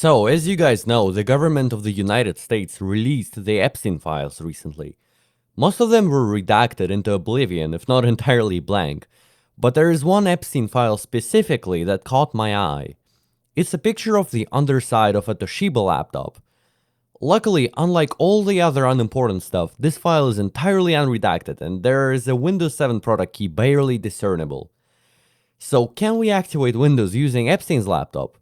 So, as you guys know, the government of the United States released the Epstein files recently. Most of them were redacted into oblivion, if not entirely blank, but there is one Epstein file specifically that caught my eye. It's a picture of the underside of a Toshiba laptop. Luckily, unlike all the other unimportant stuff, this file is entirely unredacted and there is a Windows 7 product key barely discernible. So, can we activate Windows using Epstein's laptop?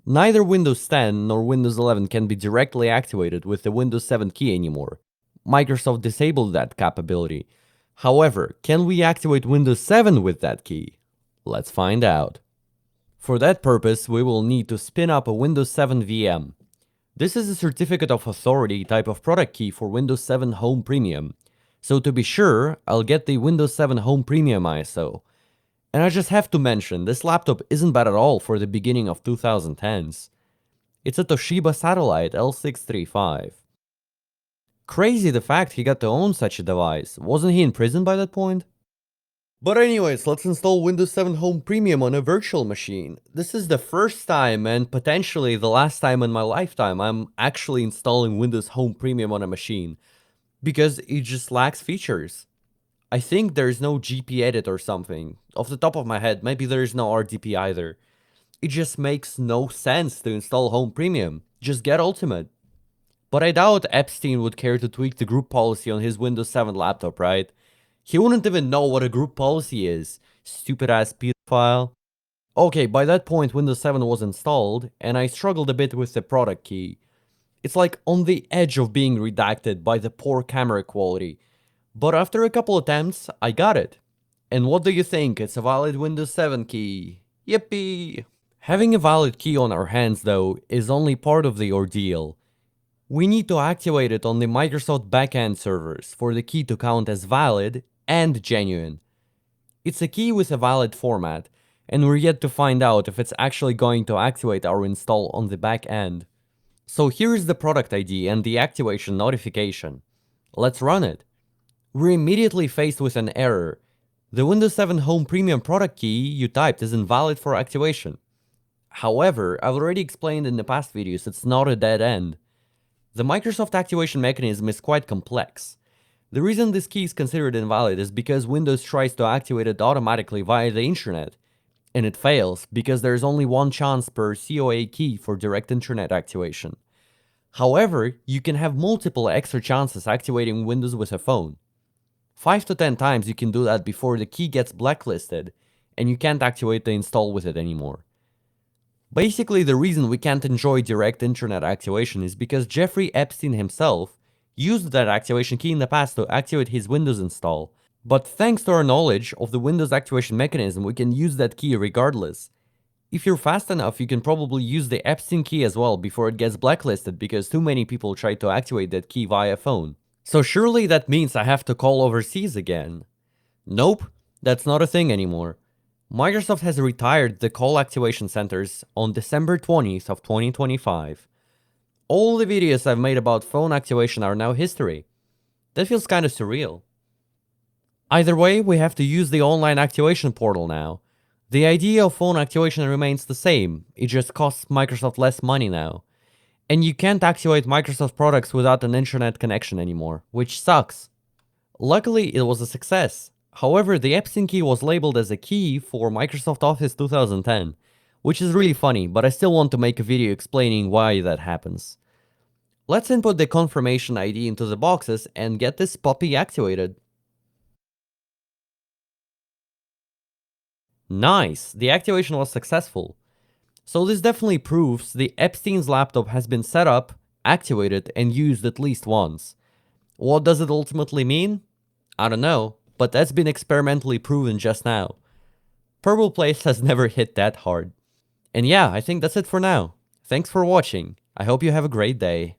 Neither Windows 10 nor Windows 11 can be directly activated with the Windows 7 key anymore. Microsoft disabled that capability. However, can we activate Windows 7 with that key? Let's find out. For that purpose, we will need to spin up a Windows 7 VM. This is a Certificate of Authority type of product key for Windows 7 Home Premium. So to be sure, I'll get the Windows 7 Home Premium ISO. And I just have to mention, this laptop isn't bad at all for the beginning of 2010s. It's a Toshiba Satellite L635. Crazy the fact he got to own such a device. Wasn't he in prison by that point? But anyways, let's install Windows 7 Home Premium on a virtual machine. This is the first time and potentially the last time in my lifetime I'm actually installing Windows Home Premium on a machine. Because it just lacks features. I think there's no GP edit or something. Off the top of my head, maybe there's no RDP either. It just makes no sense to install Home Premium. Just get Ultimate. But I doubt Epstein would care to tweak the group policy on his Windows 7 laptop, right? He wouldn't even know what a group policy is. Stupid ass pedophile. Okay, by that point Windows 7 was installed, and I struggled a bit with the product key. It's like on the edge of being redacted by the poor camera quality. But after a couple attempts, I got it. And what do you think? It's a valid Windows 7 key. Yippee! Having a valid key on our hands, though, is only part of the ordeal. We need to activate it on the Microsoft backend servers for the key to count as valid and genuine. It's a key with a valid format, and we're yet to find out if it's actually going to activate our install on the back end. So here's the product ID and the activation notification. Let's run it. We're immediately faced with an error. The Windows 7 Home Premium product key you typed is invalid for activation. However, I've already explained in the past videos it's not a dead end. The Microsoft activation mechanism is quite complex. The reason this key is considered invalid is because Windows tries to activate it automatically via the internet, and it fails because there's only one chance per COA key for direct internet activation. However, you can have multiple extra chances activating Windows with a phone. 5 to 10 times you can do that before the key gets blacklisted, and you can't activate the install with it anymore. Basically, the reason we can't enjoy direct internet activation is because Jeffrey Epstein himself used that activation key in the past to activate his Windows install. But thanks to our knowledge of the Windows activation mechanism, we can use that key regardless. If you're fast enough, you can probably use the Epstein key as well before it gets blacklisted because too many people try to activate that key via phone. So surely that means I have to call overseas again. Nope, that's not a thing anymore. Microsoft has retired the call activation centers on December 20th of 2025. All the videos I've made about phone activation are now history. That feels kind of surreal. Either way, we have to use the online activation portal now. The idea of phone activation remains the same, it just costs Microsoft less money now. And you can't activate Microsoft products without an internet connection anymore, which sucks. Luckily, it was a success. However, the Epstein key was labeled as a key for Microsoft Office 2010, which is really funny, but I still want to make a video explaining why that happens. Let's input the confirmation ID into the boxes and get this puppy activated. Nice, the activation was successful. So this definitely proves the Epstein's laptop has been set up, activated, and used at least once. What does it ultimately mean? I don't know, but that's been experimentally proven just now. Purple Place has never hit that hard. And yeah, I think that's it for now. Thanks for watching. I hope you have a great day.